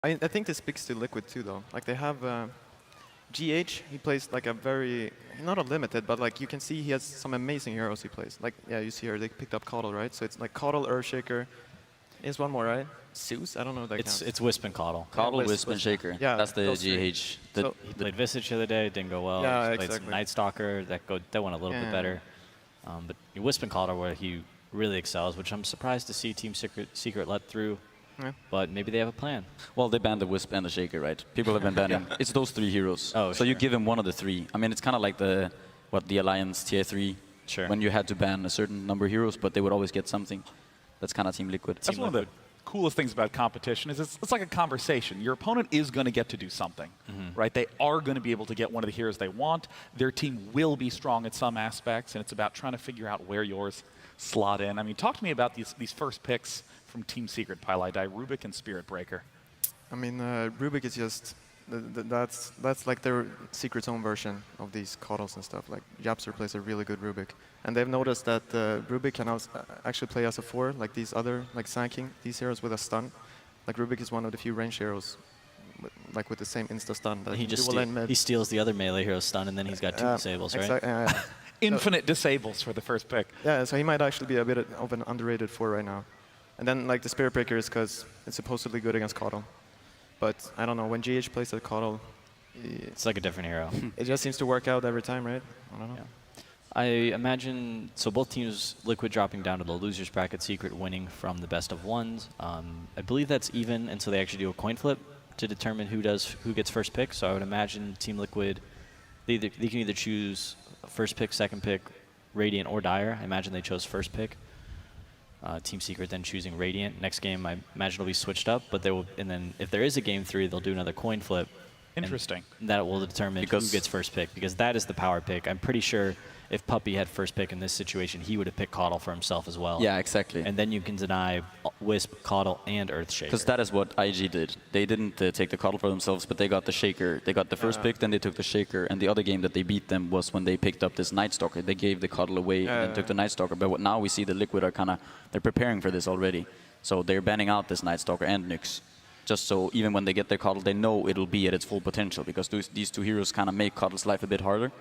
I think this speaks to Liquid too, though. Like they have GH. He plays like a very not a limited, but like you can see he has some amazing heroes he plays. Like yeah, you see here they picked up Coddle, right? So it's like Coddle, Earthshaker. There's one more, right? Zeus. I don't know if that counts. It's Wisp and Coddle. Coddle, Wisp, and Shaker. Yeah, that's the three. GH. So He played Visage the other day. It didn't go well. Yeah, He played some exactly. Night Stalker. That went a little bit better. But Wisp and Coddle where he really excels, which I'm surprised to see Team Secret let through. Yeah. But maybe they have a plan. Well, they banned the Wisp and the Shaker, right? People have been banning. It's those three heroes. Oh, so you sure. give him one of the three. I mean, it's kind of like the Alliance tier 3. Sure. When you had to ban a certain number of heroes, but they would always get something. That's kind of Team Liquid. That's one of the coolest things about competition is it's like a conversation. Your opponent is going to get to do something, right? They are going to be able to get one of the heroes they want. Their team will be strong in some aspects, and it's about trying to figure out where yours slot in. I mean, talk to me about these first picks from Team Secret, Pylai, Rubik and Spirit Breaker. I mean, Rubik is just that's like their Secret's own version of these Coddles and stuff. Like Yapster plays a really good Rubik, and they've noticed that Rubik can also actually play as a 4, like these other like Sanking, these heroes with a stun. Like Rubik is one of the few range heroes, like with the same insta stun. That He just he steals the other melee hero stun, and then he's got 2 disables, right? Infinite disables for the first pick. Yeah, so he might actually be a bit of an underrated 4 right now. And then like the Spirit Breaker is because it's supposedly good against Coddle. But I don't know, when GH plays a Coddle, It's like a different hero. it just seems to work out every time, right? I don't know. Yeah. I imagine, so both teams, Liquid dropping down to the losers bracket, Secret winning from the best of ones. I believe that's even, and so they actually do a coin flip to determine who gets first pick. So I would imagine Team Liquid, they can either choose first pick, second pick, Radiant, or Dire. I imagine they chose first pick. Team Secret then choosing Radiant. Next game, I imagine will be switched up, but and then if there is a game 3, they'll do another coin flip. Interesting. That will determine who gets first pick, because that is the power pick. I'm pretty sure if Puppy had first pick in this situation, he would have picked Coddle for himself as well. Yeah, exactly. And then you can deny Wisp, Coddle, and Earthshaker. Because that is what IG did. They didn't take the Coddle for themselves, but they got the Shaker. They got the first pick, then they took the Shaker. And the other game that they beat them was when they picked up this Night Stalker. They gave the Coddle away and took the Night Stalker. But what now we see the Liquid are they're preparing for this already. So they're banning out this Night Stalker and Nyx. Just so even when they get their Coddle, they know it'll be at its full potential, because these two heroes kind of make Coddle's life a bit harder.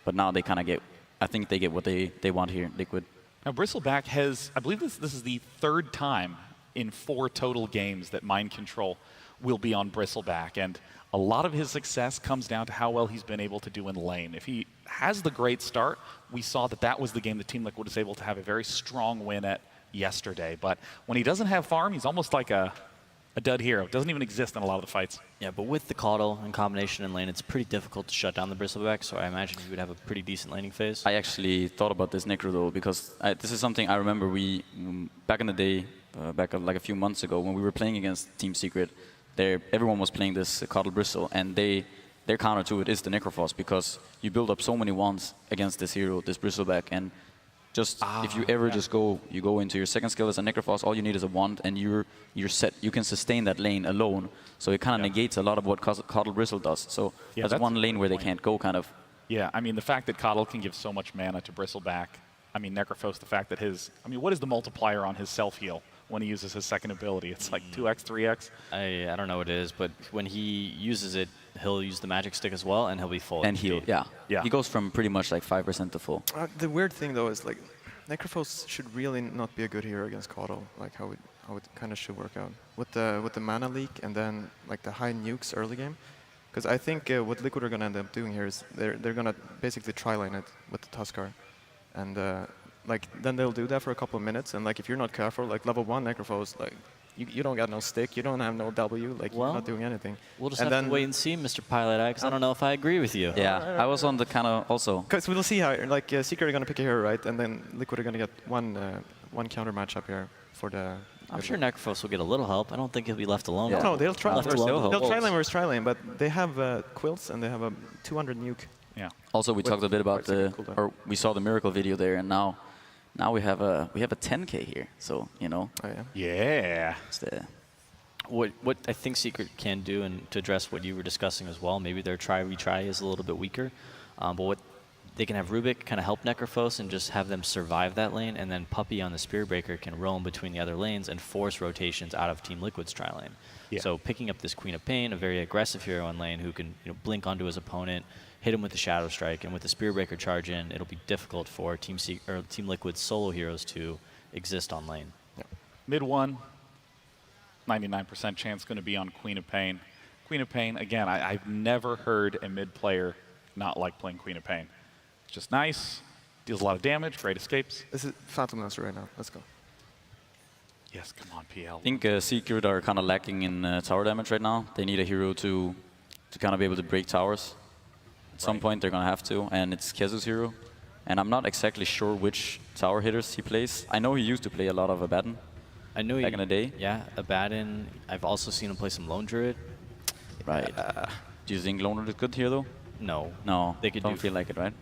But now they kind of get, I think they get what they want here, Liquid. Now Bristleback has, I believe this is the 3rd time in 4 total games that Mind Control will be on Bristleback, and a lot of his success comes down to how well he's been able to do in lane. If he has the great start, we saw that was the game that Team Liquid was able to have a very strong win at yesterday. But when he doesn't have farm, he's almost like a dud hero. Doesn't even exist in a lot of the fights. Yeah, but with the Coddle in combination in lane, it's pretty difficult to shut down the Bristleback, so I imagine he would have a pretty decent laning phase. I actually thought about this Necro though, because this is something I remember back in the day, back like a few months ago, when we were playing against Team Secret, everyone was playing this Coddle Bristle, and their counter to it is the Necrophos, because you build up so many wands against this hero, this Bristleback, and just if you ever just go into your second skill as a Necrophos, all you need is a wand, and you're set. You can sustain that lane alone, so it kind of negates a lot of what Coddle Bristle does. So that's one lane where they can't go, kind of. Yeah, I mean, the fact that Coddle can give so much mana to Bristleback, I mean, Necrophos, the fact that what is the multiplier on his self-heal when he uses his second ability? It's like 2x, 3x? I don't know what it is, but when he uses it, he'll use the magic stick as well, and he'll be full. And heal, yeah. He goes from pretty much like 5% to full. The weird thing though is like, Necrophos should really not be a good hero against Coddle, like how it kind of should work out with the mana leak and then like the high nukes early game. Because I think what Liquid are gonna end up doing here is they're gonna basically tri-lane it with the Tuskar, and like then they'll do that for a couple of minutes, and like if you're not careful, like level 1 Necrophos, like you don't got no stick, you don't have no W, like you're not doing anything. We'll just have to wait and see, Mr. Pylai, because I don't know if I agree with you. Yeah, I was on the kind of also. Because we'll see how, like Secret are gonna pick a hero, right, and then Liquid are gonna get one counter matchup here for the. I'm sure Necrophos will get a little help. I don't think he'll be left alone. Yeah. No, they'll try. They'll try lane versus tri lane, but they have quilts and they have a 200 nuke. Yeah. Also, we talked a bit about we saw the Miracle video there, and now we have a 10K here. So Oh yeah. It's the what I think Secret can do, and to address what you were discussing as well, maybe their try-retry is a little bit weaker. But what they can have Rubik kind of help Necrophos and just have them survive that lane, and then Puppey on the Spirit Breaker can roam between the other lanes and force rotations out of Team Liquid's tri lane. Yeah. So picking up this Queen of Pain, a very aggressive hero in lane who can blink onto his opponent, hit him with the Shadow Strike, and with the Spirit Breaker charge in, it'll be difficult for Team Liquid's solo heroes to exist on lane. Mid 1, 99% chance going to be on Queen of Pain. Queen of Pain, again, I've never heard a mid player not like playing Queen of Pain. It's just nice, deals a lot of damage, great escapes. This is Phantom Lancer right now. Let's go. Yes, come on, PL. I think Secret are kind of lacking in tower damage right now. They need a hero to kind of be able to break towers. At some point they're going to have to, and it's Kezu's hero. And I'm not exactly sure which tower hitters he plays. I know he used to play a lot of Abaddon. I know back in the day. Yeah, Abaddon. I've also seen him play some Lone Druid. Right. Do you think Lone Druid is good here though? No. No, They could don't do feel like it, right?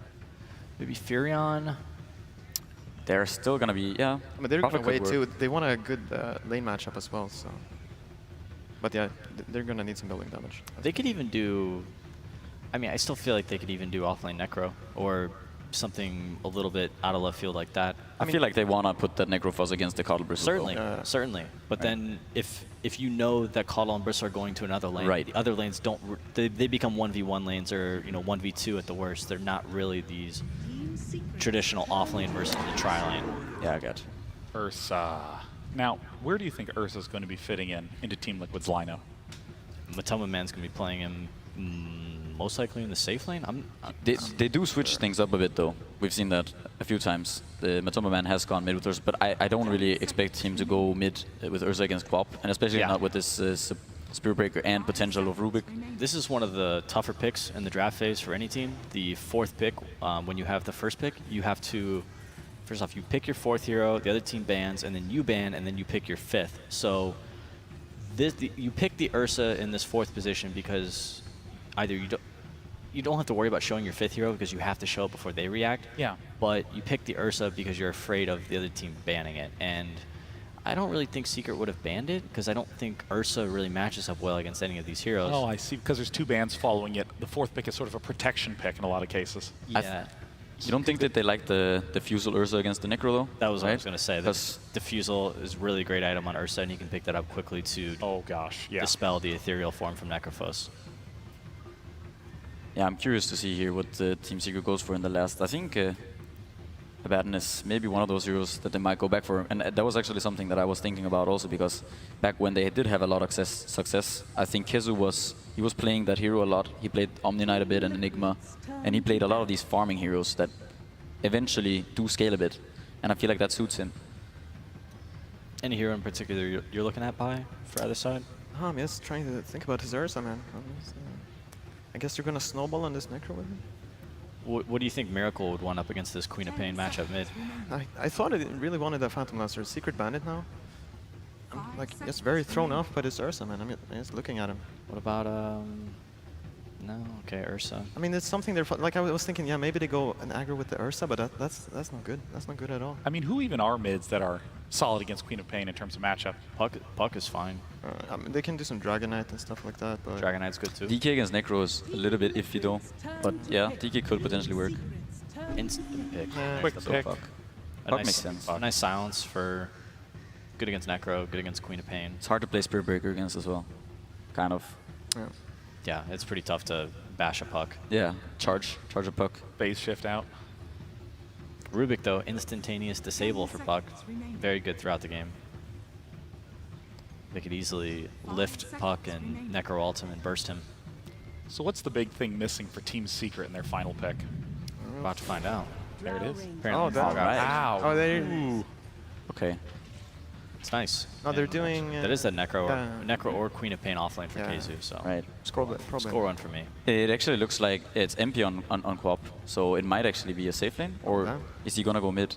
maybe Furion. They're still going to be, yeah. I mean, they're going Prophet to wait could too. work. They want a good lane matchup as well, so. But yeah, they're going to need some building damage. They could even do. I mean, I still feel like they could even do offlane Necro or something a little bit out of left field like that. I feel like they want to put that Necrophos against the Coddle Bristle. Certainly, though. certainly. But then if you know that Coddle and Bristle are going to another lane, Right. the other lanes don't. They become 1v1 lanes or 1v2 at the worst. They're not really these traditional offlane versus the tri lane. Yeah, I got you. Ursa. Now, where do you think Ursa's going to be fitting into Team Liquid's lineup? Matoma Man's going to be playing him most likely in the safe lane. They do switch things up a bit though. We've seen that a few times. The Matoma Man has gone mid with Ursa, but I don't really expect him to go mid with Ursa against Quap, and especially not with this Spirit Breaker and potential of Rubik. This is one of the tougher picks in the draft phase for any team. The fourth pick, when you have the first pick, you have to, first off, you pick your fourth hero, the other team bans, and then you ban, and then you pick your fifth. So you pick the Ursa in this fourth position because either you don't have to worry about showing your fifth hero because you have to show it before they react. Yeah. But you pick the Ursa because you're afraid of the other team banning it. And I don't really think Secret would have banned it because I don't think Ursa really matches up well against any of these heroes. Oh, I see. Because there's two bans following it. The fourth pick is sort of a protection pick in a lot of cases. Yeah. You don't think that they like the Fusel Ursa against the Necro though? That was what I right? was going to say. The Diffusal is a really great item on Ursa, and you can pick that up quickly to Oh, gosh. Yeah. dispel the ethereal form from Necrophos. Yeah, I'm curious to see here what Team Secret goes for in the last. I think Abaddon is maybe one of those heroes that they might go back for. And that was actually something that I was thinking about also, because back when they did have a lot of success, I think Kezu was playing that hero a lot. He played Omni Knight a bit and Enigma, and he played a lot of these farming heroes that eventually do scale a bit. And I feel like that suits him. Any hero in particular you're looking at, Pi, for either side? I'm just trying to think about his Ursa, man. I guess you're going to snowball on this Necro with him? What do you think Miracle would want up against this Queen of Pain matchup mid? I thought it really wanted that Phantom Lancer. Secret Bandit now. I'm like, just very thrown off by this Ursa, man. I mean, just looking at him. What about, no, okay, Ursa. I mean, it's something they're, like I was thinking, yeah, maybe they go an aggro with the Ursa, but that's not good. That's not good at all. I mean, who even are mids that are solid against Queen of Pain in terms of matchup? Puck is fine. I mean, they can do some Dragon Knight and stuff like that, but... Dragon Knight's good too. DK against Necro is a little bit iffy though. But yeah, DK could potentially work. Instant pick. Quick So pick. Puck. A Puck nice, makes sense. a nice silence for good against Necro, good against Queen of Pain. It's hard to play Spirit Breaker against as well. Kind of. Yeah. Yeah, it's pretty tough to bash a Puck. Yeah, charge a Puck. Phase shift out. Rubik, though, instantaneous disable for Puck. Very good throughout the game. They could easily lift Puck and Necro ult him and burst him. So what's the big thing missing for Team Secret in their final pick? About to find out. There it is. Apparently Oh, that- Fog Out. Wow. Oh, they... Okay. It's nice. No, they're And doing... that is the Necro, yeah. Necro or Queen of Pain offlane for Yeah. Kezu, so Right. Problem. score one for me. It actually looks like it's MP on Quap, so it might actually be a safe lane, or Yeah. is he gonna go mid?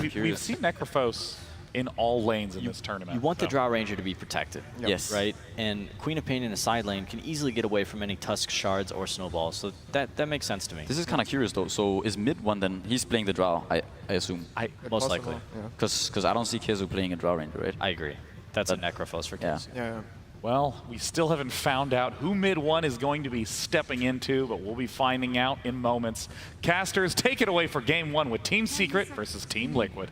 We've Curious. seen Necrophos in all lanes in this tournament. You want the so- Draw Ranger to be protected. Yep. Yes. Right? And Queen of Pain in a side lane can easily get away from any Tusk Shards or Snowballs, so that makes sense to me. This is kind of curious though. So is mid one then? He's playing the draw, I assume. Most Possible, likely. Yeah. Because I don't see Kezu playing a draw ranger, right? I agree. That's a Necrophos for Yeah. Kezu. Yeah. Well, we still haven't found out who mid one is going to be stepping into, but we'll be finding out in moments. Casters, take it away for game one with Team Secret versus Team Liquid.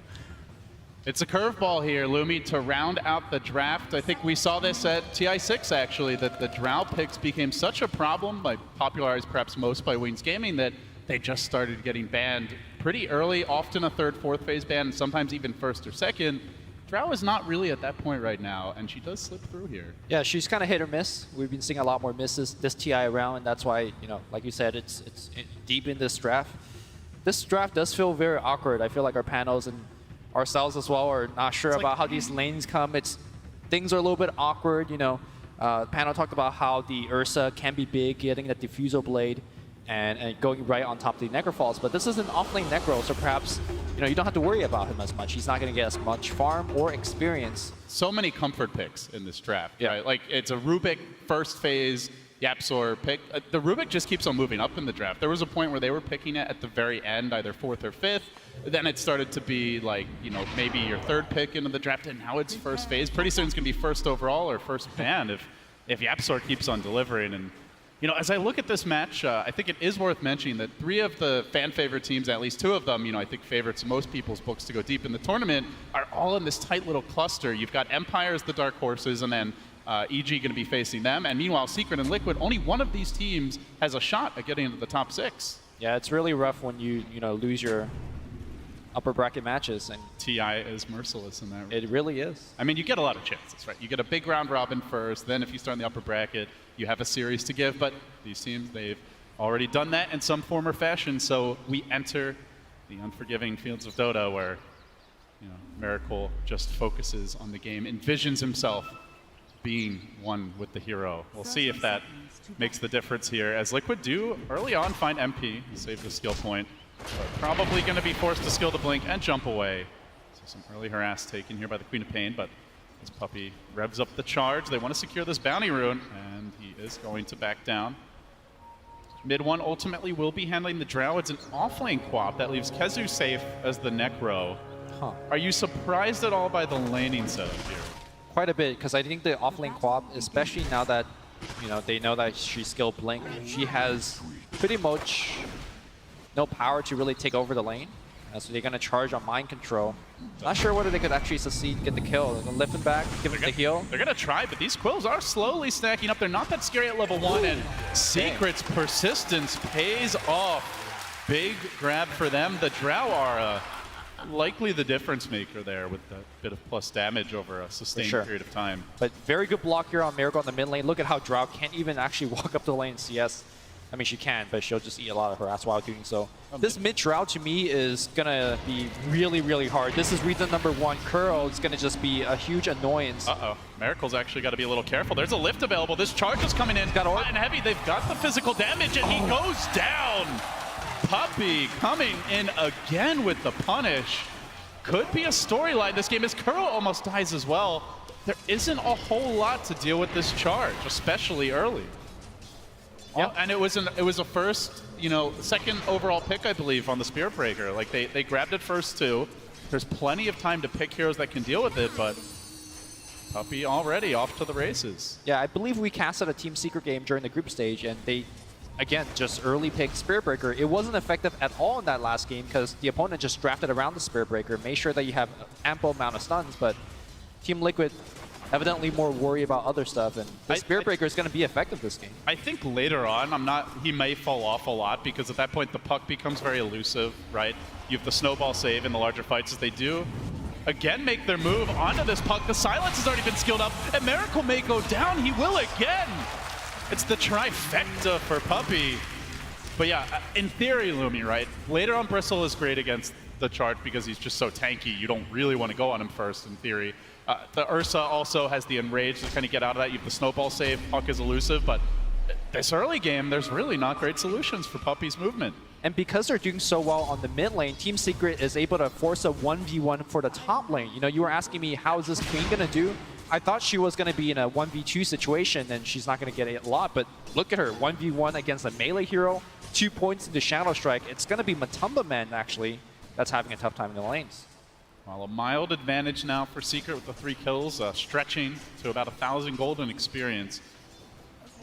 It's a curveball here, Lumi, to round out the draft. I think we saw this at TI6, actually, that the Drow picks became such a problem, popularized perhaps most by Wings Gaming, that they just started getting banned pretty early, often a third, fourth phase ban, and sometimes even first or second. Drow is not really at that point right now, and she does slip through here. Yeah, she's kind of hit or miss. We've been seeing a lot more misses this TI round, and that's why, you know, like you said, it's deep in this draft. This draft does feel very awkward. I feel like our panels and ourselves as well are not sure about how these lanes come. Things are a little bit awkward, you know. Panel talked about how the Ursa can be big, getting the Diffusal Blade and going right on top of the Necrofalls. But this is an off-lane Necro, so perhaps you don't have to worry about him as much. He's not going to get as much farm or experience. So many comfort picks in this draft, yeah. right? Like, it's a Rubik first phase Yapsor pick. The Rubik just keeps on moving up in the draft. There was a point where they were picking it at the very end, either fourth or fifth. Then it started to be like, maybe your third pick into the draft, and now it's first phase. Pretty soon it's going to be first overall or first ban if Yapsor keeps on delivering. And as I look at this match, I think it is worth mentioning that 3 of the fan favorite teams, at least 2 of them, I think favorites in most people's books to go deep in the tournament, are all in this tight little cluster. You've got Empire as the dark horses, and then EG going to be facing them. And meanwhile, Secret and Liquid, only one of these teams has a shot at getting into the top 6. Yeah, it's really rough when you lose your upper bracket matches, and TI is merciless in that. It really is. I mean, you get a lot of chances, right? You get a big round robin first, then if you start in the upper bracket, you have a series to give, but these teams, they've already done that in some form or fashion, so we enter the unforgiving fields of Dota where, Miracle just focuses on the game, envisions himself being one with the hero. We'll see if that makes the difference here, as Liquid do early on find MP, save the skill point, but probably going to be forced to skill the blink and jump away. So some early harass taken here by the Queen of Pain, but as Puppey revs up the charge, they want to secure this bounty rune, and he is going to back down. Mid one ultimately will be handling the Drow. It's an offlane quap that leaves Kezu safe as the Necro. Huh. Are you surprised at all by the laning setup here? Quite a bit, because I think the offlane quap, especially now that they know that she skilled blink, she has pretty much no power to really take over the lane. So they're going to charge on mind control. Not sure whether they could actually succeed, get the kill. They're going to lift him back, give him the heal. They're going to try, but these quills are slowly stacking up. They're not that scary at level 1, and Secret's persistence pays off. Big grab for them. The Drow are likely the difference maker there with that bit of plus damage over a sustained period of time. But very good block here on Miracle in the mid lane. Look at how Drow can't even actually walk up the lane in CS. I mean, she can, but she'll just eat a lot of harass while doing so. This mid Drow, to me, is going to be really, really hard. This is reason number 1. Curl is going to just be a huge annoyance. Uh-oh. Miracle's actually got to be a little careful. There's a lift available. This charge is coming in hot and heavy. They've got the physical damage, and he goes down. Puppey coming in again with the punish. Could be a storyline this game, as Curl almost dies as well. There isn't a whole lot to deal with this charge, especially early. Yep. And it was a first, second overall pick, I believe, on the Spirit Breaker. Like, they grabbed it first, too. There's plenty of time to pick heroes that can deal with it, but Puppey already off to the races. Yeah, I believe we casted a Team Secret game during the group stage, and they, again, just early picked Spirit Breaker. It wasn't effective at all in that last game because the opponent just drafted around the Spirit Breaker, made sure that you have ample amount of stuns, but Team Liquid evidently more worried about other stuff, and the Spirit Breaker is going to be effective this game. I think later on, he may fall off a lot, because at that point the puck becomes very elusive, right? You have the snowball save in the larger fights as they do. Again, make their move onto this puck. The silence has already been skilled up, and Miracle may go down. He will again. It's the trifecta for Puppey. But yeah, in theory, Lumi, right? Later on, Bristle is great against the charge because he's just so tanky. You don't really want to go on him first, in theory. The Ursa also has the Enrage to kind of get out of that. You have the snowball save, puck is elusive, but this early game, there's really not great solutions for Puppey's movement. And because they're doing so well on the mid lane, Team Secret is able to force a 1v1 for the top lane. You were asking me, how is this Queen going to do? I thought she was going to be in a 1v2 situation, and she's not going to get a lot, but look at her, 1v1 against a melee hero, 2 points into Shadow Strike. It's going to be Matumba Man, actually, that's having a tough time in the lanes. Well, a mild advantage now for Secret with the 3 kills, stretching to about 1,000 gold in experience.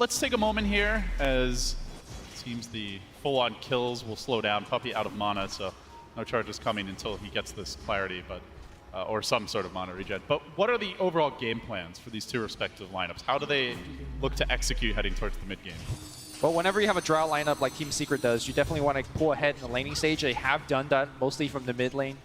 Let's take a moment here, as it seems the full-on kills will slow down. Puppey out of mana, so no charges coming until he gets this clarity, but or some sort of mana regen. But what are the overall game plans for these two respective lineups? How do they look to execute heading towards the mid-game? Well, whenever you have a Drow lineup like Team Secret does, you definitely want to pull ahead in the laning stage. They have done that mostly from the mid lane.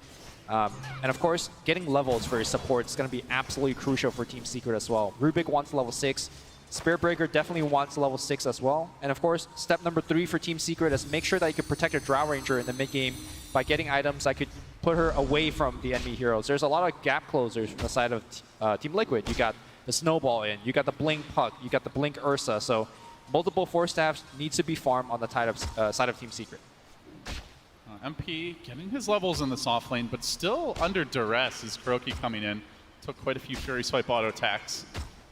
And of course, getting levels for your support is going to be absolutely crucial for Team Secret as well. Rubik wants level 6. Spiritbreaker definitely wants level 6 as well. And of course, step number 3 for Team Secret is make sure that you can protect your Drow Ranger in the mid game by getting items that could put her away from the enemy heroes. There's a lot of gap closers from the side of Team Liquid. You got the Snowball in, you got the Blink Puck, you got the Blink Ursa. So multiple Force Staffs needs to be farmed on the side of Team Secret. MP getting his levels in the soft lane, but still under duress as Kuroki coming in. Took quite a few Fury Swipe auto attacks.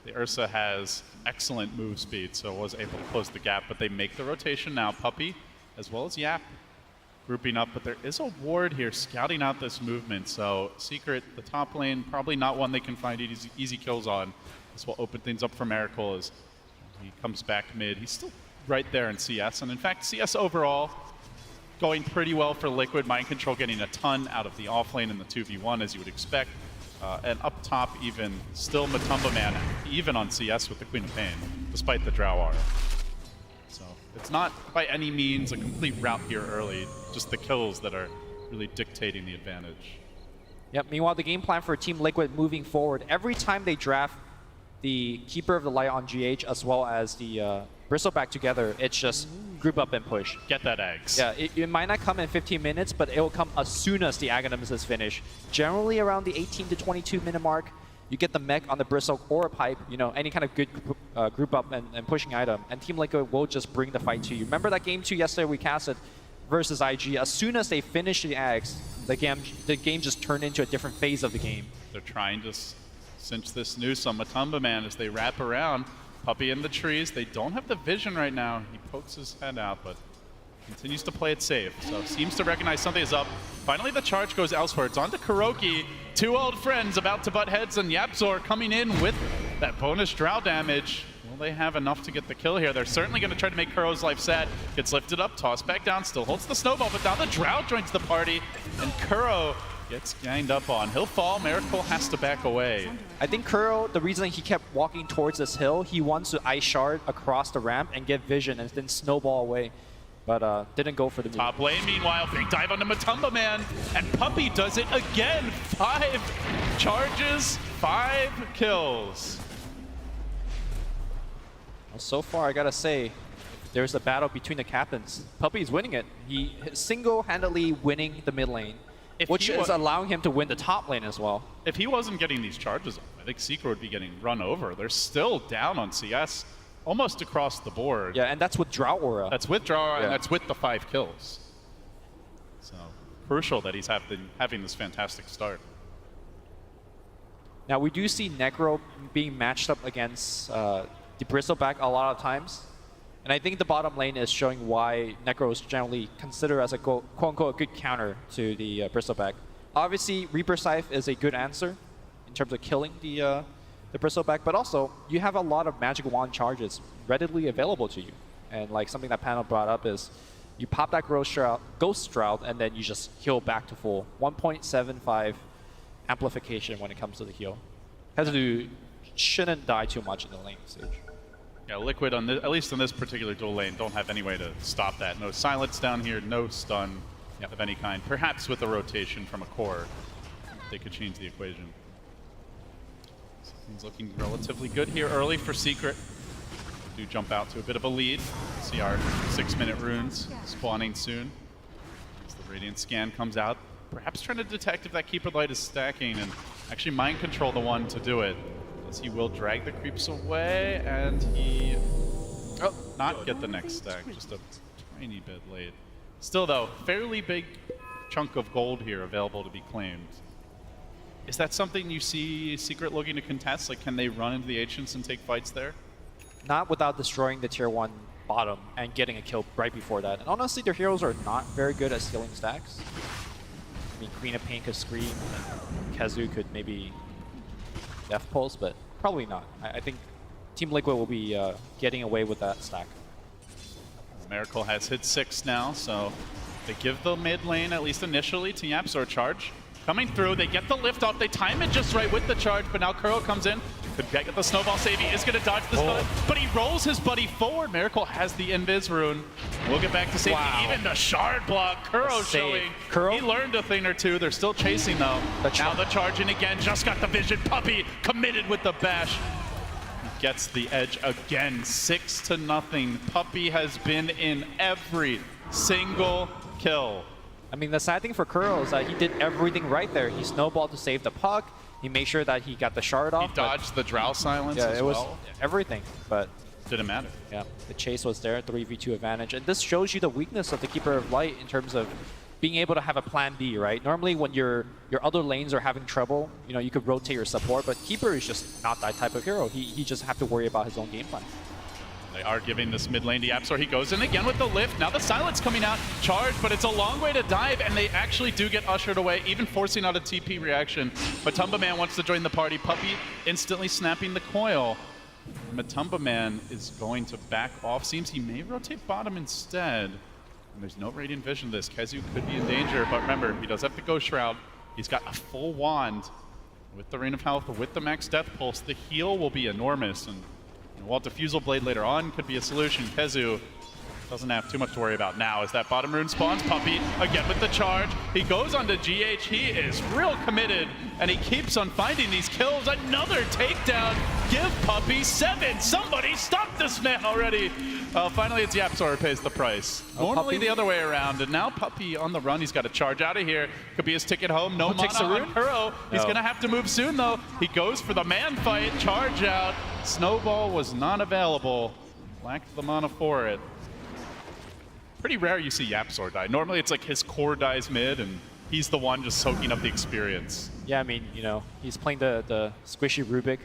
The Ursa has excellent move speed, so was able to close the gap, but they make the rotation now. Puppey, as well as Yap, grouping up, but there is a ward here scouting out this movement, so Secret, the top lane, probably not one they can find easy kills on. This will open things up for Miracle as he comes back mid. He's still right there in CS, and in fact, CS overall going pretty well for Liquid. Mind Control getting a ton out of the offlane in the 2v1, as you would expect. And up top, even still Matumba Man, even on CS with the Queen of Pain, despite the Drow aura. So it's not by any means a complete rout here early, just the kills that are really dictating the advantage. Yep. Meanwhile, the game plan for Team Liquid moving forward, every time they draft the Keeper of the Light on GH as well as the Bristleback together, it's just group up and push. Get that eggs. Yeah, it might not come in 15 minutes, but it will come as soon as the Aghanim's is finished. Generally around the 18 to 22 minute mark, you get the mech on the Bristle or a pipe, you know, any kind of good group up and pushing item, and Team Liquid will just bring the fight to you. Remember that game 2 yesterday we casted versus IG? As soon as they finish the Ags, the game just turned into a different phase of the game. They're trying to cinch this noose on Matumba Man as they wrap around. Puppey in the trees. They don't have the vision right now. He pokes his head out, but continues to play it safe. So seems to recognize something is up. Finally, the charge goes elsewhere. It's on to Kuroki. 2 old friends about to butt heads, and Yapzor coming in with that bonus Drow damage. Will they have enough to get the kill here? They're certainly going to try to make Kuro's life sad. Gets lifted up, tossed back down, still holds the snowball, but now the Drow joins the party, and Kuro gets ganged up on. He'll fall. Miracle has to back away. I think Kuro, the reason he kept walking towards this hill, he wants to Ice Shard across the ramp and get vision and then snowball away. But didn't go for the top lane, meanwhile, big dive onto Matumba Man, and Puppey does it again. 5 charges, 5 kills. Well, so far, I gotta say, there's a battle between the captains. Puppey's winning it. He single-handedly winning the mid lane, which is allowing him to win the top lane as well. If he wasn't getting these charges up, I think Secret would be getting run over. They're still down on CS, almost across the board. Yeah, and that's with Drow Aura. That's with Drow Aura, and that's with the 5 kills. So crucial that he's having this fantastic start. Now, we do see Necro being matched up against the Bristleback a lot of times. And I think the bottom lane is showing why Necro is generally considered as a quote-unquote good counter to the Bristleback. Obviously, Reaper Scythe is a good answer in terms of killing the Bristleback, but also you have a lot of Magic Wand charges readily available to you. And like something that Panel brought up is you pop that Ghost Shroud and then you just heal back to full. 1.75 amplification when it comes to the heal. Shouldn't die too much in the lane stage. Yeah, Liquid, at least on this particular dual lane, don't have any way to stop that. No silence down here, no stun of any kind. Perhaps with a rotation from a core, they could change the equation. Something's looking relatively good here early for Secret. We do jump out to a bit of a lead. See our 6-minute runes spawning soon. As the Radiant Scan comes out, perhaps trying to detect if that Keeper Light is stacking, and actually Mind Control the one to do it. As he will drag the creeps away, and he not get the next stack, just a tiny bit late. Still though, fairly big chunk of gold here available to be claimed. Is that something you see Secret looking to contest? Like, can they run into the Ancients and take fights there? Not without destroying the tier 1 bottom and getting a kill right before that. And honestly, their heroes are not very good at stealing stacks. I mean, Queen of Pain could scream, and Kazu could maybe Death Pulse, but probably not. I think Team Liquid will be getting away with that stack. Miracle has hit 6 now, so they give the mid lane, at least initially, to YapzOr charge. Coming through, they get the lift off, they time it just right with the charge, but now Kuro comes in. Could get the snowball save, he is going to dodge the stun, but he rolls his buddy forward. Miracle has the invis rune. We'll get back to safety. Wow. Even the shard block, Kuro showing. Kuro? He learned a thing or two. They're still chasing though. Now the charge in again, just got the vision. Puppey committed with the bash. He gets the edge again, 6-0. Puppey has been in every single kill. I mean, the sad thing for Kuro is that he did everything right there. He snowballed to save the puck. He made sure that he got the shard off. He dodged the Drow silence as it was well. everything, but Didn't matter. yeah, the chase was there, 3v2 advantage. And this shows you the weakness of the Keeper of Light in terms of being able to have a plan B, right? Normally when your other lanes are having trouble, you know, you could rotate your support, but Keeper is just not that type of hero. He just have to worry about his own game plan. They are giving this mid lane to YapzOr. He goes in again with the lift. Now the silence coming out. Charge, but it's a long way to dive, and they actually do get ushered away, even forcing out a TP reaction. Matumba Man wants to join the party. Puppey instantly snapping the coil. Matumba Man is going to back off. Seems he may rotate bottom instead. And there's no Radiant Vision to this. Kazu could be in danger, but remember, he does have the Ghost Shroud. He's got a full wand. With the Rain of Health, with the max Death Pulse, the heal will be enormous. And while Diffusal Blade later on could be a solution, Kazu doesn't have too much to worry about now as that bottom rune spawns. Puppey again with the charge. He goes onto GH. He is real committed, and he keeps on finding these kills. Another takedown. Give Puppey 7. Somebody stop this man already. Finally, it's YapzOr who pays the price. Normally the other way around, and now Puppey on the run. He's got to charge out of here. Could be his ticket home. No mana on Kuro. He's going to have to move soon, though. He goes for the man fight. Charge out. Snowball was not available. Lacked the mana for it. Pretty rare you see YapzOr die. Normally it's like his core dies mid, and he's the one just soaking up the experience. Yeah, I mean, you know, he's playing the squishy Rubik.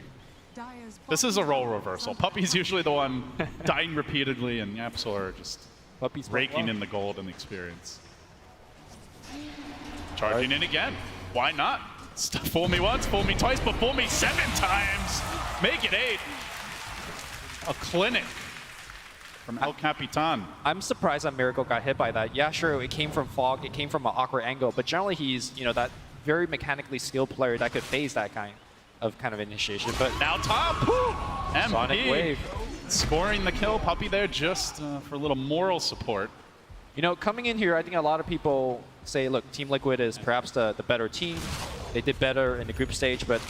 This is a role reversal. Puppey's usually the one dying repeatedly, and YapzOr just Puppey's raking in the gold and the experience. Charging in again. Why not? Fool me once, fool me twice, but fool me 7 times. Make it 8. A clinic from El Capitan. I'm surprised that Miracle got hit by that. Yeah, sure, it came from fog, it came from an awkward angle, but generally he's, you know, that very mechanically skilled player that could phase that kind of initiation. But Now top! MP Sonic Wave. scoring the kill. Puppey there just for a little moral support. you know, coming in here, I think a lot of people say, look, Team Liquid is perhaps the better team. They did better in the group stage, but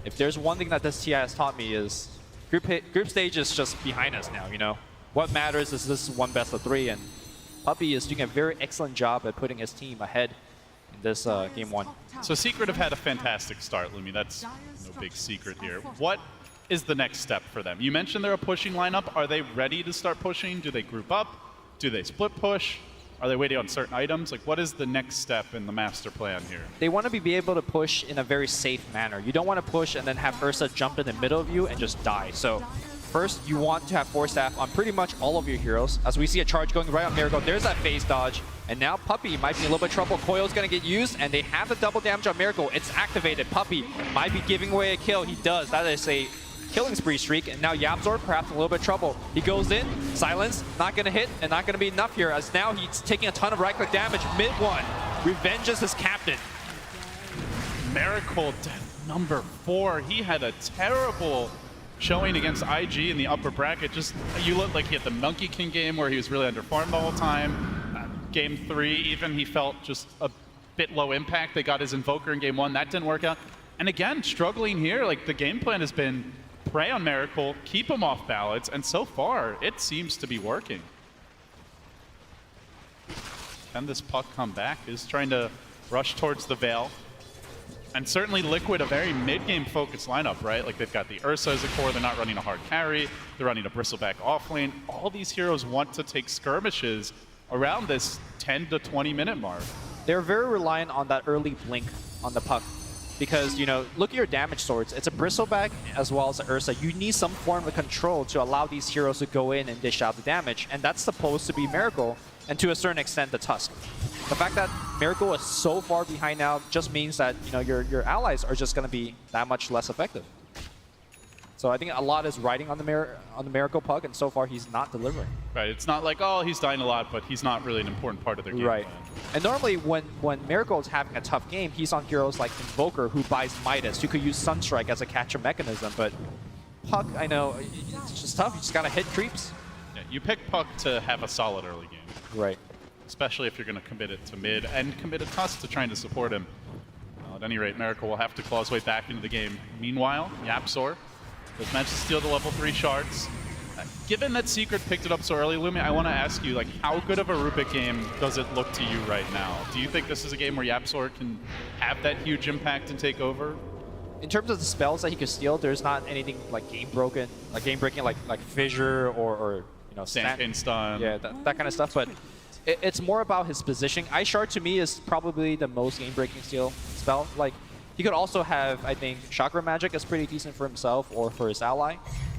if there's one thing that this TI has taught me is group stage is just behind us now, you know. What matters is this is one best of 3, and Puppey is doing a very excellent job at putting his team ahead in this game 1. So Secret have had a fantastic start, Lumi. That's no big secret here. What is the next step for them? You mentioned they're a pushing lineup. Are they ready to start pushing? Do they group up? Do they split push? Are they waiting on certain items? Like, what is the next step in the master plan here? They want to be able to push in a very safe manner. You don't want to push and then have Ursa jump in the middle of you and just die. So first, you want to have Force Staff on pretty much all of your heroes. As we see a charge going right on Miracle, there's that phase dodge. And now Puppey might be in a little bit of trouble. Coil's going to get used, and they have the double damage on Miracle. It's activated. Puppey might be giving away a kill. He does. That is a killing spree streak. And now YapzOr perhaps in a little bit of trouble. He goes in. Silence. Not going to hit, and not going to be enough here, as now he's taking a ton of right-click damage. Mid-1. Revenges his captain. Miracle, number 4. He had a terrible showing against IG in the upper bracket. Just, you look like he had the Monkey King game where he was really underfarmed the whole time. Game 3, even he felt just a bit low impact. They got his Invoker in game 1. That didn't work out. And again, struggling here. Like, the game plan has been prey on Miracle, keep him off balance, and so far, it seems to be working. Can this puck come back? Is trying to rush towards the Veil. And certainly Liquid, a very mid-game focused lineup, right? Like, they've got the Ursa as a core, they're not running a hard carry, they're running a Bristleback offlane. All these heroes want to take skirmishes around this 10 to 20 minute mark. They're very reliant on that early blink on the puck. Because, you know, look at your damage swords. It's a Bristleback as well as an Ursa. You need some form of control to allow these heroes to go in and dish out the damage. And that's supposed to be Miracle, and to a certain extent, the Tusk. The fact that Miracle is so far behind now just means that your allies are just going to be that much less effective. So I think a lot is riding on the Miracle Pug, and so far he's not delivering. Right, it's not like, oh, he's dying a lot, but he's not really an important part of their game Right. plan. And normally when Miracle is having a tough game, he's on heroes like Invoker, who buys Midas, who could use Sunstrike as a catcher mechanism. But Puck, I know, it's just tough. You just got to hit creeps. Yeah, you pick Puck to have a solid early game, Right. especially if you're going to commit it to mid and commit a tusk to trying to support him. At any rate, Miracle will have to claw his way back into the game. Meanwhile, Yapzor does manage to steal the level 3 shards. Given that Secret picked it up so early, Lumi, I want to ask you, like, how good of a Rubik game does it look to you right now? Do you think this is a game where Yapzor can have that huge impact and take over? In terms of the spells that he could steal, there's not anything like game breaking, like Fissure or Sand Cane Stun. Yeah, that kind of stuff. But it's more about his positioning. Ice Shard to me is probably the most game breaking spell. Like, he could also have, I think, Chakra Magic is pretty decent for himself or for his ally.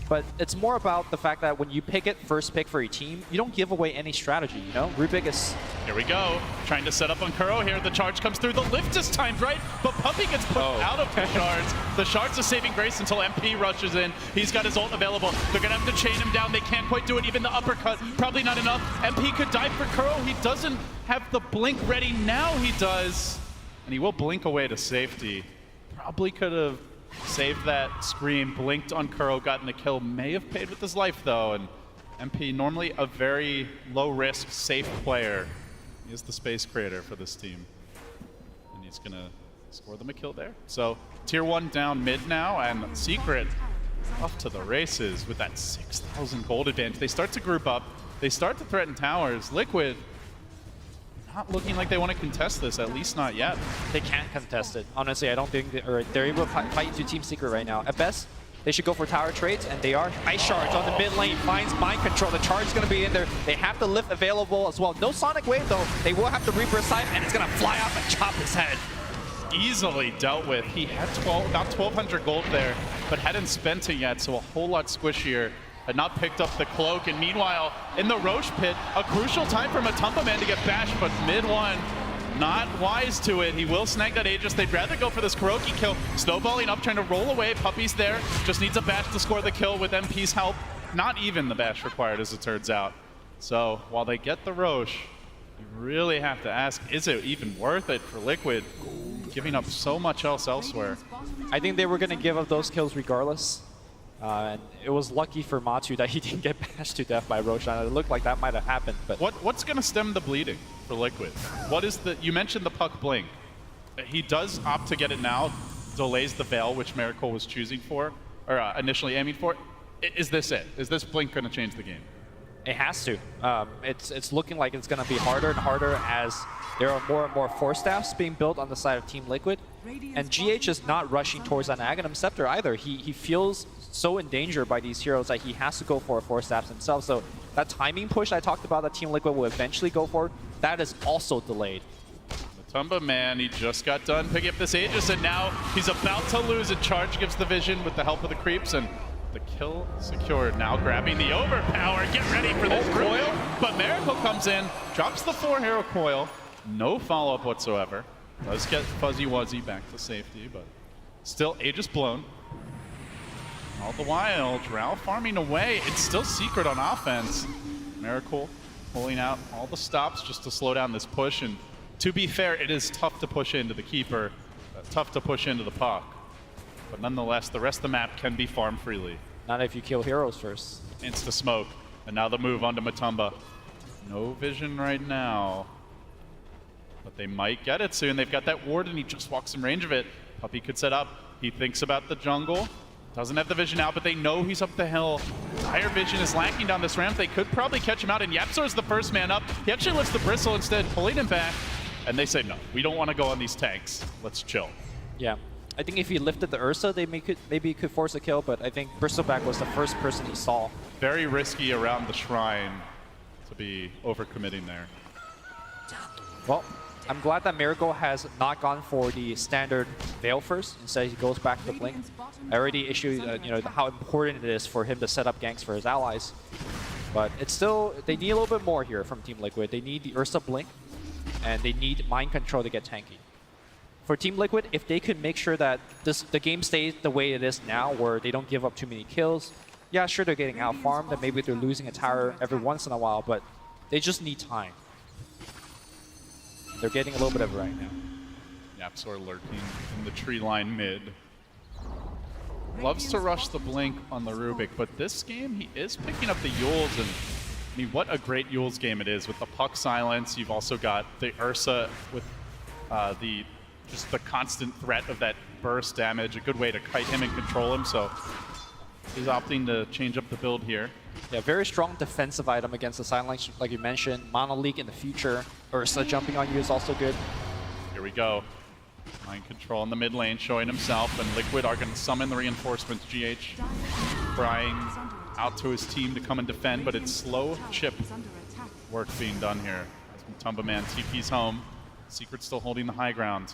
But it's more about the fact that when you pick it first pick for your team, you don't give away any strategy, Rubik is... Here we go. Trying to set up on Kuro here. The charge comes through. The lift is timed right, but Puppey gets put out of the shards. The shards are saving grace until MP rushes in. He's got his ult available. They're going to have to chain him down. They can't quite do it. Even the uppercut, probably not enough. MP could die for Kuro. He doesn't have the blink ready. Now he does. And he will blink away to safety. Probably could have saved that scream, blinked on Kuro, gotten the kill. May have paid with his life, though. And MP, normally a very low-risk, safe player. He is the space creator for this team. And he's going to score them a kill there. So, tier 1 down mid now, and Secret off to the races with that 6,000 gold advantage. They start to group up. They start to threaten towers. Liquid not looking like they want to contest this, at least not yet. They can't contest it. Honestly, I don't think they're able to fight to Team Secret right now. At best, they should go for tower trades, and they are. Ice Shards on the mid lane, finds Mind Control. The charge is going to be in there. They have the lift available as well. No Sonic Wave, though. They will have the Reaper Scythe, and it's going to fly off and chop his head. Easily dealt with. He had about 1,200 gold there, but hadn't spent it yet, so a whole lot squishier. Had not picked up the cloak, and meanwhile, in the Roche pit, a crucial time for Matumba Man to get bashed, but mid one, not wise to it. He will snag that Aegis. They'd rather go for this Kuroki kill. Snowballing up, trying to roll away. Puppey's there. Just needs a bash to score the kill with MP's help. Not even the bash required, as it turns out. So, while they get the Roche, you really have to ask, is it even worth it for Liquid, giving up so much else elsewhere? I think they were going to give up those kills regardless. And it was lucky for Matu that he didn't get bashed to death by Roshan. It looked like that might have happened. But what's going to stem the bleeding for Liquid? What is the? You mentioned the Puck blink. He does opt to get it now, delays the Veil, which Miracle was choosing for, or initially aiming for. Is this it? Is this blink going to change the game? it has to. It's looking like it's going to be harder and harder as there are more and more Force Staffs being built on the side of Team Liquid. And GH is not rushing towards an Aghanim Scepter either. He feels so in danger by these heroes that he has to go for a Force Staff himself. So that timing push I talked about that Team Liquid will eventually go for, that is also delayed. Matumba Man, he just got done picking up this Aegis, and now he's about to lose it. Charge gives the vision with the help of the creeps, and the kill secured. Now grabbing the overpower. Get ready for this coil. But Miracle comes in, drops the 4-hero coil. No follow-up whatsoever. Does get Fuzzy Wuzzy back to safety, but still Aegis blown. All the while, Drow farming away. It's still Secret on offense. Miracle pulling out all the stops just to slow down this push. And to be fair, it is tough to push into the Keeper, tough to push into the Puck. But nonetheless, the rest of the map can be farmed freely. Not if you kill heroes first. Insta-smoke. And now the move onto Matumba. No vision right now. But they might get it soon. They've got that ward, and he just walks in range of it. Puppey could set up. He thinks about the jungle. Doesn't have the vision out, but they know he's up the hill. Higher vision is lacking down this ramp. They could probably catch him out, and Yapzor's the first man up. He actually lifts the Bristle instead, pulling him back. And they say, no, we don't want to go on these tanks. Let's chill. Yeah. I think if he lifted the Ursa, they maybe could force a kill, but I think Bristleback was the first person he saw. Very risky around the shrine to be overcommitting there. Well, I'm glad that Miracle has not gone for the standard Veil first. Instead, he goes back to Blink. I already issued, how important it is for him to set up ganks for his allies. But it's still, they need a little bit more here from Team Liquid. They need the Ursa Blink. and they need mind control to get tanky. For Team Liquid, if they could make sure that the game stays the way it is now, where they don't give up too many kills, yeah, sure, they're getting out-farmed, and maybe they're losing a tower every once in a while, but they just need time. They're getting a little bit of it right now. Yapsor lurking in the tree line mid. Loves to rush the Blink on the Rubik, but this game he is picking up the Yules, and I mean, what a great Yules game it is with the puck silence. You've also got the Ursa with just the constant threat of that burst damage. A good way to kite him and control him, so he's opting to change up the build here. Yeah, very strong defensive item against the Silence, like you mentioned. Mono Leak in the future. Ursa jumping on you is also good. Here we go. Mind control in the mid lane, showing himself, and Liquid are going to summon the reinforcements. GH crying out to his team to come and defend, but it's slow chip work being done here. As Mutumba Man TP's home. Secret still holding the high ground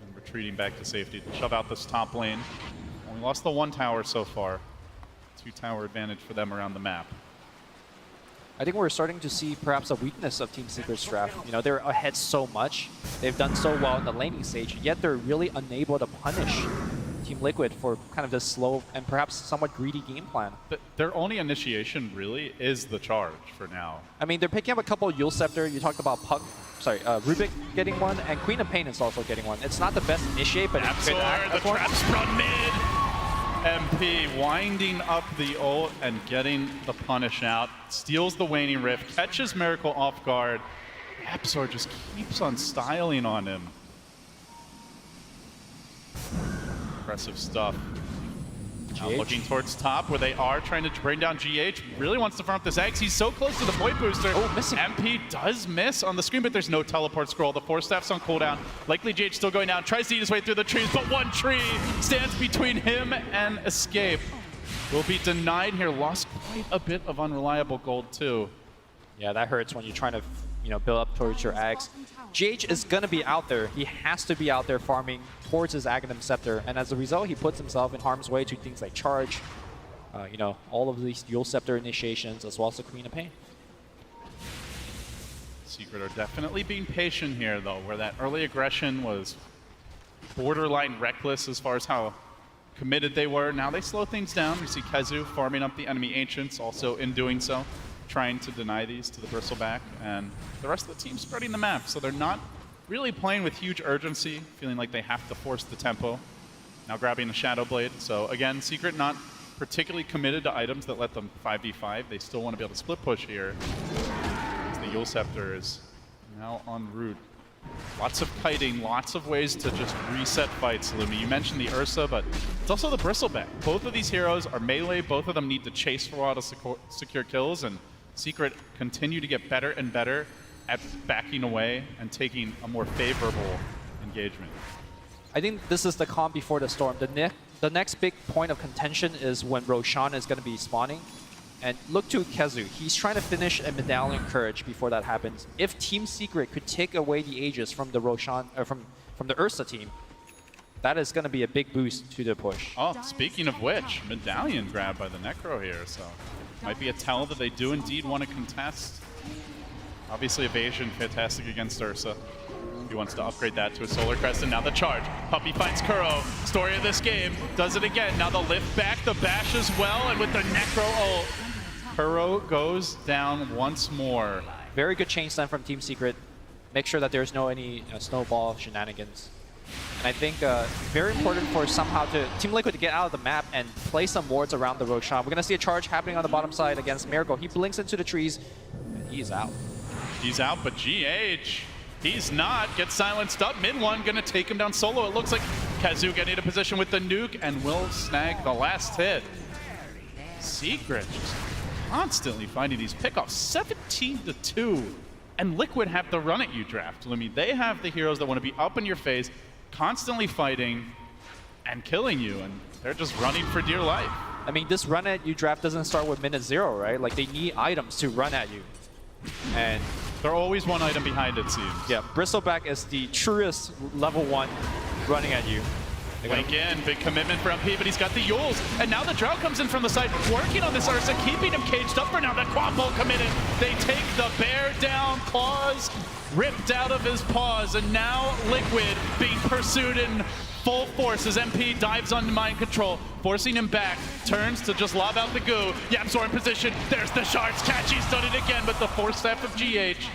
and retreating back to safety to shove out this top lane. Only lost the 1 tower so far. 2 tower advantage for them around the map. I think we're starting to see perhaps a weakness of Team Secret's draft. You know, they're ahead so much. They've done so well in the laning stage, yet they're really unable to punish Team Liquid for kind of this slow and perhaps somewhat greedy game plan. But their only initiation really is the charge for now. I mean, they're picking up a couple Yule Scepter. You talked about Rubik getting one, and Queen of Pain is also getting one. It's not the best initiate, but it's good. The trap sprung mid. MP winding up the ult and getting the punish out. Steals the Waning Rift, catches Miracle off guard. Yapsor just keeps on styling on him. Impressive stuff. Now looking towards top where they are trying to bring down GH. Really wants to farm up this Axe. He's so close to the point booster. Oh, missing. MP does miss on the screen, but there's no teleport scroll. The 4 staff's on cooldown. Likely GH still going down. Tries to eat his way through the trees, but one tree stands between him and escape. Will be denied here. Lost quite a bit of unreliable gold too. Yeah, that hurts when you're trying to, build up towards your Axe. GH is going to be out there. He has to be out there farming towards his Aghanim Scepter, and as a result, he puts himself in harm's way to things like Charge, all of these Yule Scepter initiations, as well as the Queen of Pain. Secret are definitely being patient here, though, where that early aggression was borderline reckless as far as how committed they were. Now they slow things down. We see Kezu farming up the enemy Ancients, also in doing so, trying to deny these to the Bristleback, and the rest of the team spreading the map, so they're not really playing with huge urgency, feeling like they have to force the tempo. Now grabbing the Shadow Blade, so again, Secret not particularly committed to items that let them 5v5. They still want to be able to split push here, as the Yule Scepter is now en route. Lots of kiting, lots of ways to just reset fights, Lumi. You mentioned the Ursa, but it's also the Bristleback. Both of these heroes are melee, both of them need to chase for a while to secure kills, and Secret continue to get better and better at backing away and taking a more favorable engagement. I think this is the calm before the storm. The next big point of contention is when Roshan is going to be spawning. And look to Kezu. He's trying to finish a Medallion Courage before that happens. If Team Secret could take away the Aegis from the Roshan, from the Ursa team, that is going to be a big boost to the push. Oh, speaking of which, Medallion grabbed by the Necro here, so might be a tell that they do indeed want to contest. Obviously evasion, fantastic against Ursa. He wants to upgrade that to a Solar Crest, and now the charge. Puppey finds Kuro. Story of this game, does it again. Now the lift back, the bash as well, and with the Necro ult, Kuro goes down once more. Very good chain stun from Team Secret. Make sure that there's no snowball shenanigans. And I think very important for somehow Team Liquid to get out of the map and play some wards around the Roshan. We're going to see a charge happening on the bottom side against Miracle. He blinks into the trees, and he's out. He's out, but GH, he's not. Gets silenced up. Mid one gonna take him down solo. It looks like Kezu getting into position with the nuke and will snag the last hit. Secret just constantly finding these pickoffs. 17-2. And Liquid have the run at you draft. I mean, they have the heroes that want to be up in your face, constantly fighting and killing you, and they're just running for dear life. I mean, this run at you draft doesn't start with minute 0, right? Like, they need items to run at you. And they're always one item behind, it seems. yeah, Bristleback is the truest level 1 running at you. Link in, big commitment for MP, but he's got the Yules. And now the Drought comes in from the side, working on this Ursa, keeping him caged up for now. That quad ball committed. They take the bear down, claws ripped out of his paws, and now Liquid being pursued in full force as MP dives on mind control, forcing him back, turns to just lob out the goo. Yamsor in position, there's the shards, Catchy's done it again, but the force staff of GH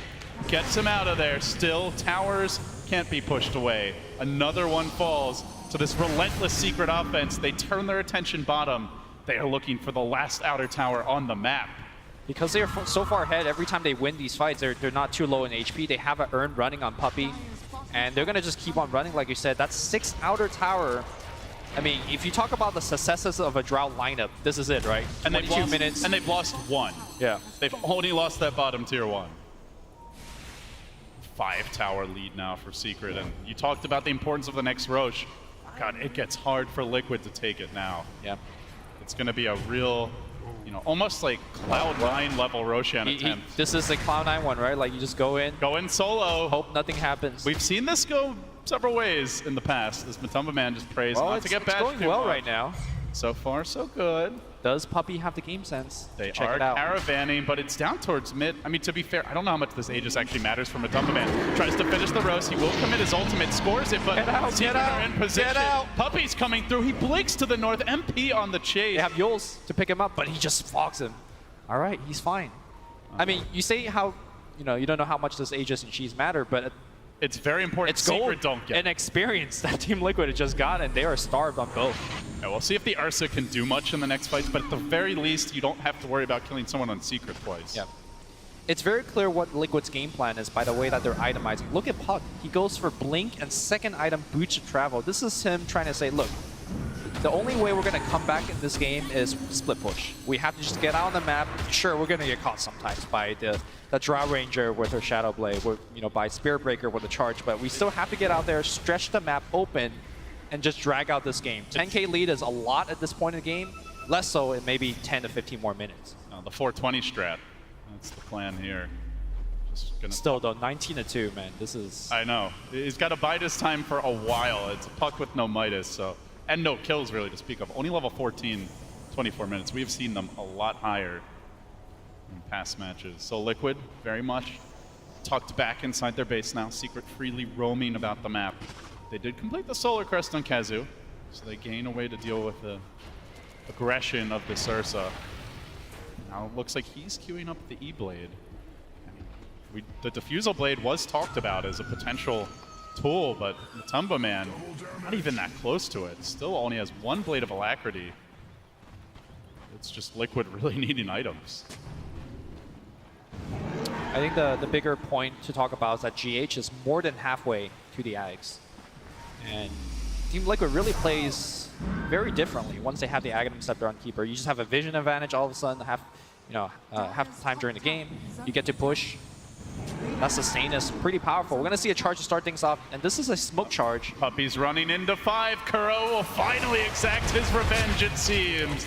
gets him out of there. Still, towers can't be pushed away. Another one falls to this relentless secret offense. They turn their attention bottom. They are looking for the last outer tower on the map. Because they are so far ahead, every time they win these fights, they're not too low in HP. They have an Urn running on Puppey, and they're going to just keep on running, like you said. That's 6 outer tower. I mean, if you talk about the successes of a Drought lineup, this is it, right? And 22 minutes. And they've lost 1. Yeah. They've only lost that bottom tier 1. 5 tower lead now for Secret, and you talked about the importance of the next Roche. God, it gets hard for Liquid to take it now. Yeah. It's going to be a real, you know, almost like Cloud9 level Roshan attempt. This is the Cloud9 one, right? Like you just go in solo. hope nothing happens. We've seen this go several ways in the past. This Matumba man just prays not to get bashed it's going too well much. right now. So far, so good. Does Puppey have the game sense? They Check are it out. caravanning, but it's down towards mid. I mean, to be fair, I don't know how much this Aegis actually matters for Matumba man. Tries to finish the roast. He will commit his ultimate, scores it, but Get out, Secret get out, are in position. get out. Puppey's coming through. He blinks to the north. MP on the chase. They have Yules to pick him up, but he just fogs him. All right, he's fine. I mean, you say how, you know, you don't know how much this Aegis and cheese matter, but It's very important. it's Secret gold don't get and experience that Team Liquid has just got, and they are starved on both. Yeah, we'll see if the Ursa can do much in the next fights, but at the very least, you don't have to worry about killing someone on Secret twice. Yeah. It's very clear what Liquid's game plan is by the way that they're itemizing. Look at Puck. He goes for Blink and second item, Boots of Travel. This is him trying to say, look, the only way we're going to come back in this game is split push. We have to just get out on the map. Sure, we're going to get caught sometimes by the Drow Ranger with her Shadow Blade, or, you know, by Spirit Breaker with a charge, but we still have to get out there, stretch the map open, and just drag out this game. 10k lead is a lot at this point in the game, less so in maybe 10 to 15 more minutes. The 420 strat, that's the plan here. Just gonna Still though, 19-2, man, this is... I know. He's got to bide his time for a while. It's a Puck with no Midas, so, and no kills really to speak of. Only level 14, 24 minutes. We've seen them a lot higher in past matches. So Liquid, very much tucked back inside their base now. Secret freely roaming about the map. They did complete the Solar Crest on Kazu, so they gain a way to deal with the aggression of this Ursa. Now it looks like he's queuing up the E-Blade. The Diffusal Blade was talked about as a potential tool, but Matumba man, not even that close to it. Still only has 1 Blade of Alacrity. It's just Liquid really needing items. I think the bigger point to talk about is that GH is more than halfway to the Ags. And Team Liquid really plays very differently once they have the Aghanim Scepter on Keeper. You just have a vision advantage all of a sudden, half the time during the game. You get to push. That sustain is pretty powerful. We're going to see a charge to start things off, and this is a smoke charge. Puppey's running into 5. Kuro will finally exact his revenge, it seems.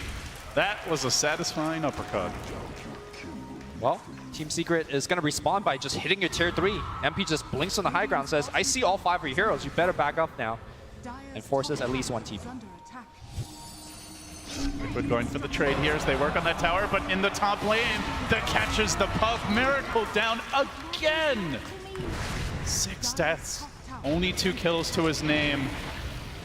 That was a satisfying uppercut. Well, Team Secret is going to respawn by just hitting your tier 3. MP just blinks on the high ground, says, I see all 5 of your heroes, you better back up now, and forces at least 1 TP. Liquid going for the trade here as they work on that tower, but in the top lane, that catches the Puck. Miracle down again! 6 deaths, only 2 kills to his name.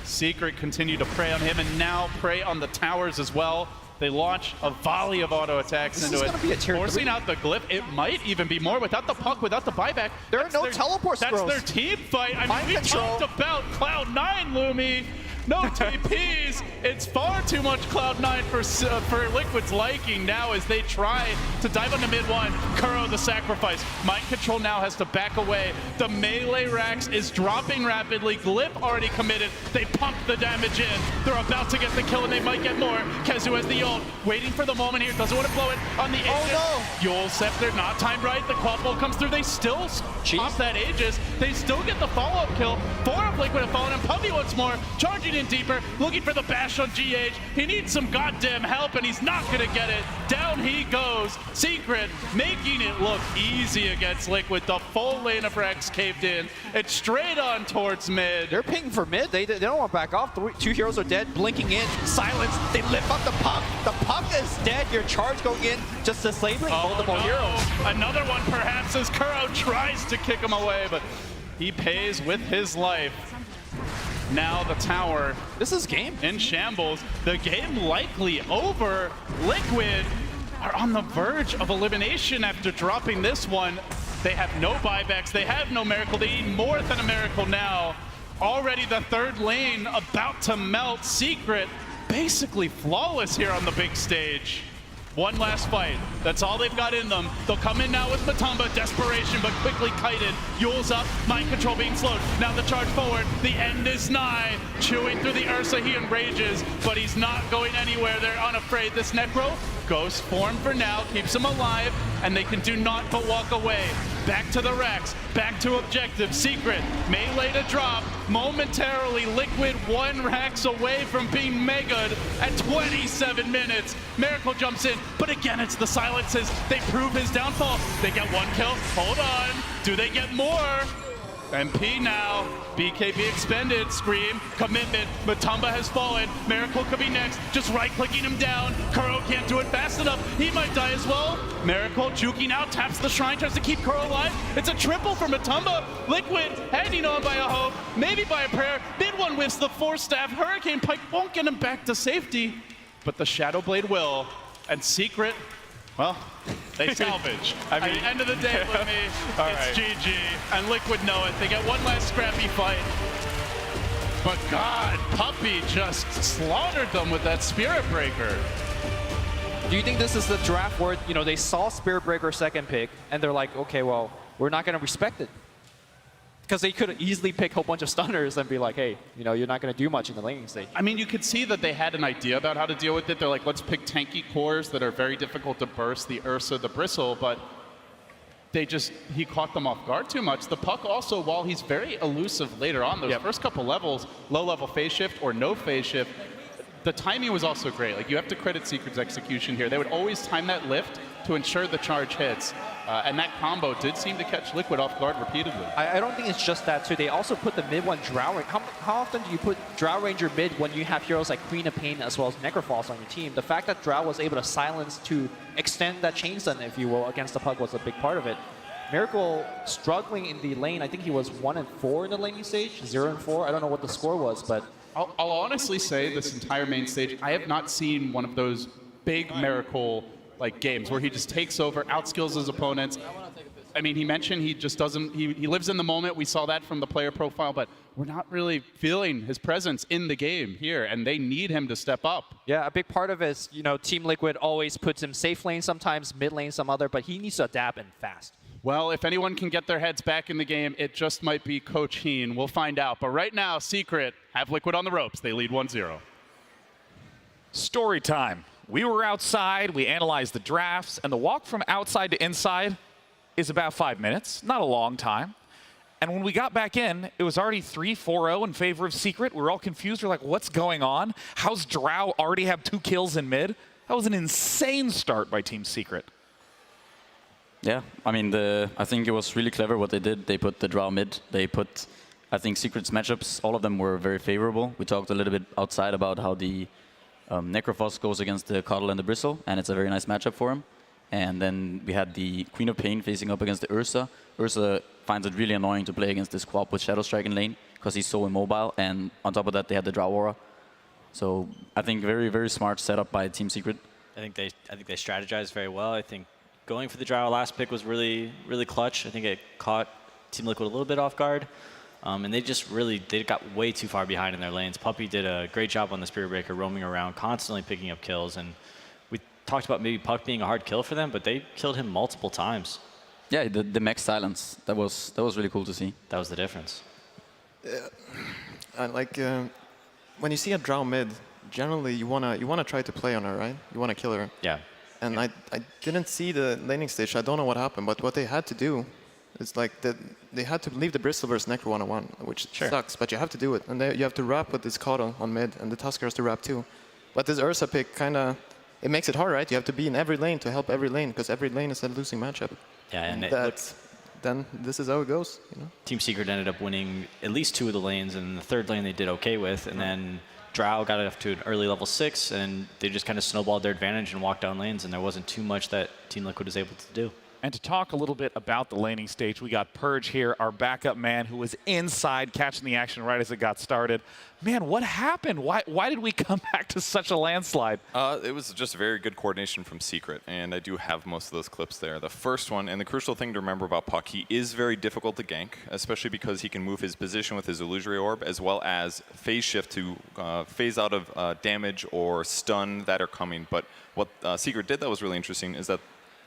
Secret continue to prey on him and now prey on the towers as well. They launch a volley of auto attacks into it, forcing out the glyph. It might even be more without the Puck, without the buyback. There are no teleport That's scrolls. their team fight. I mean, we talked about Cloud9, Lumi. No TPs. It's far too much Cloud9 for Liquid's liking now as they try to dive on the mid one. Kuro the sacrifice. Mind Control now has to back away. The melee Rax is dropping rapidly. Glyph already committed. They pump the damage in. They're about to get the kill and they might get more. Kezu has the ult. Waiting for the moment here. Doesn't want to blow it on the Aegis. Oh no! Yule Scepter not timed right. The quad bolt comes through. They still pop that Aegis. They still get the follow-up kill. 4 of Liquid have fallen and Puppey once more. Charging in deeper, looking for the bash on GH. He needs some goddamn help, and he's not going to get it. Down he goes. goes Secret, making it look easy against Liquid. The full lane of Rex caved in. It's straight on towards mid. They're pinging for mid. They don't want to back off. Two heroes are dead, blinking in. Silence. They lift up the puck. The puck is dead. Your charge going in, just disabling multiple heroes. Another one perhaps as Kuro tries to kick him away, but he pays with his life. Now the tower. This is game. In shambles. The game likely over. Liquid are on the verge of elimination after dropping this one. They have no buybacks. They have no miracle. They need more than a miracle now. Already the third lane about to melt. Secret basically flawless here on the big stage. One last fight. That's all they've got in them. They'll come in now with Matumba. Desperation, but quickly kited. Yule's up. Mind control being slowed. Now the charge forward. The end is nigh. Chewing through the Ursa, he enrages, but he's not going anywhere. They're unafraid. This Necro goes form for now, keeps him alive, and they can do naught but walk away. Back to the Rex. Back to objective. Secret. Melee to drop. Momentarily, Liquid 1 Rex away from being megaed at 27 minutes. Miracle jumps in, but again, it's the silences. They prove his downfall. They get 1 kill. Hold on. Do they get more? MP now. BKB expended. Scream. Commitment. Matumba has fallen. Miracle could be next. Just right-clicking him down. Kuro can't do it fast enough. He might die as well. Miracle juking out. Taps the shrine. Tries to keep Kuro alive. It's a triple for Matumba. Liquid hanging on by a hope. Maybe by a prayer. Mid one whiffs the Force Staff. Hurricane Pike won't get him back to safety. But the Shadow Blade will. And Secret, well, they salvage. I mean, at the end of the day, with me, it's right. GG. And Liquid know it. They get one last scrappy fight. But God, Puppey just slaughtered them with that Spirit Breaker. Do you think this is the draft where, you know, they saw Spirit Breaker second pick, and they're like, okay, well, we're not going to respect it? Because they could easily pick a whole bunch of stunners and be like, hey, you know, you're not going to do much in the laning stage. I mean, you could see that they had an idea about how to deal with it. They're like, let's pick tanky cores that are very difficult to burst, the Ursa, the Bristle, but he caught them off guard too much. The Puck also, while he's very elusive later on, those first couple levels, low-level phase shift or no phase shift, the timing was also great. Like, you have to credit Secret's execution here. They would always time that lift to ensure the charge hits. And that combo did seem to catch Liquid off guard repeatedly. I don't think it's just that, too. They also put the mid one Drow Ranger. How often do you put Drow Ranger mid when you have heroes like Queen of Pain as well as Necrophos on your team? The fact that Drow was able to silence to extend that chain stun, if you will, against the Pug was a big part of it. Miracle struggling in the lane. I think he was 1 and 4 in the laning stage, 0 and 4. I don't know what the score was, but I'll honestly say this entire main stage, I have not seen one of those big Miracle like games where he just takes over, outskills his opponents. I mean, he mentioned he just doesn't, he lives in the moment. We saw that from the player profile, but we're not really feeling his presence in the game here, and they need him to step up. yeah, a big part of it is, you know, Team Liquid always puts him safe lane sometimes, mid lane some other, but he needs to adapt and fast. Well, if anyone can get their heads back in the game, it just might be Coach Heen. We'll find out. But right now, Secret have Liquid on the ropes. They lead 1-0. Story time. We were outside, we analyzed the drafts, and the walk from outside to inside is about 5 minutes, not a long time. And when we got back in, it was already 3-4-0 in favor of Secret. We were all confused. We're like, what's going on? How's Drow already have 2 kills in mid? That was an insane start by Team Secret. Yeah, I mean, I think it was really clever what they did. They put the Drow mid. They put, I think, Secret's matchups, all of them were very favorable. We talked a little bit outside about how the Necrophos goes against the Coddle and the Bristle, and it's a very nice matchup for him. And then we had the Queen of Pain facing up against the Ursa. Ursa finds it really annoying to play against this Quap with Shadow Strike in lane because he's so immobile, and on top of that, they had the Drow Aura. So I think very, very smart setup by Team Secret. I think they strategized very well. I think going for the Drow last pick was really, really clutch. I think it caught Team Liquid a little bit off guard. And they got way too far behind in their lanes. Puppey did a great job on the Spirit Breaker, roaming around, constantly picking up kills. And we talked about maybe Puck being a hard kill for them, but they killed him multiple times. Yeah, the max silence, that was really cool to see. That was the difference. When you see a Drow mid, generally you wanna try to play on her, right? You wanna kill her. Yeah. And I didn't see the laning stage. I don't know what happened, but what they had to do is like they had to leave the Bristle versus Necro 1-on-1, which sucks, but you have to do it. And you have to wrap with this Coddle on mid, and the Tusker has to wrap too. But this Ursa pick kind of it makes it hard, right? You have to be in every lane to help every lane, because every lane is a losing matchup. Yeah, and it That's, then this is how it goes, you know? Team Secret ended up winning at least 2 of the lanes, and the 3rd lane they did okay with, and then Drow got up to an early level 6, and they just kind of snowballed their advantage and walked down lanes, and there wasn't too much that Team Liquid was able to do. And to talk a little bit about the laning stage, we got Purge here, our backup man who was inside catching the action right as it got started. Man, what happened? Why did we come back to such a landslide? It was just very good coordination from Secret, and I do have most of those clips there. The first one, and the crucial thing to remember about Puck, he is very difficult to gank, especially because he can move his position with his illusory orb, as well as phase shift to phase out of damage or stun that are coming. But what Secret did that was really interesting is that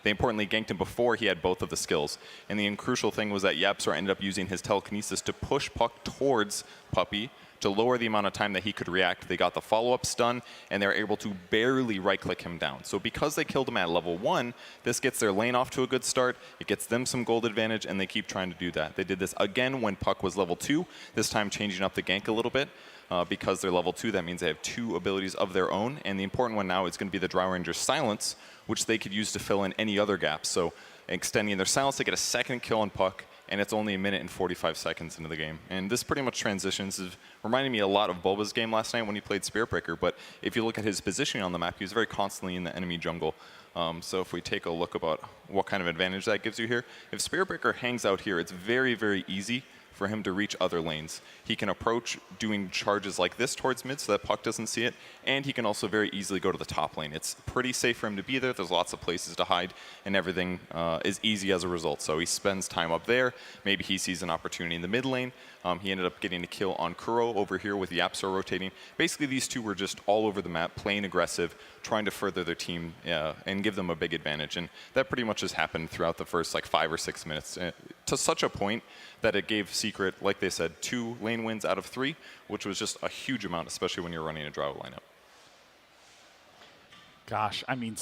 they importantly ganked him before he had both of the skills. And the crucial thing was that Yapsor ended up using his telekinesis to push Puck towards Puppey to lower the amount of time that he could react. They got the follow-up stun, and they were able to barely right-click him down. So because they killed him at level 1, this gets their lane off to a good start, it gets them some gold advantage, and they keep trying to do that. They did this again when Puck was level 2, this time changing up the gank a little bit. Because they're level 2, that means they have 2 abilities of their own, and the important one now is going to be the Drow Ranger's Silence, which they could use to fill in any other gaps. So extending their Silence to get a 2nd kill on Puck, and it's only 1 minute and 45 seconds into the game. And this pretty much transitions, is reminding me a lot of Bulba's game last night when he played Spiritbreaker, but if you look at his positioning on the map, he was very constantly in the enemy jungle. So if we take a look about what kind of advantage that gives you here, if Spiritbreaker hangs out here, it's very, very easy for him to reach other lanes. He can approach doing charges like this towards mid so that Puck doesn't see it, and he can also very easily go to the top lane. It's pretty safe for him to be there. There's lots of places to hide, and everything is easy as a result. So he spends time up there. Maybe he sees an opportunity in the mid lane. He ended up getting a kill on Kuro over here with Yapsor rotating. Basically, these two were just all over the map, playing aggressive, trying to further their team and give them a big advantage. And that pretty much has happened throughout the first like 5 or 6 minutes to such a point that it gave Secret, like they said, 2 lane wins out of 3, which was just a huge amount, especially when you're running a Drow lineup. Gosh, I mean,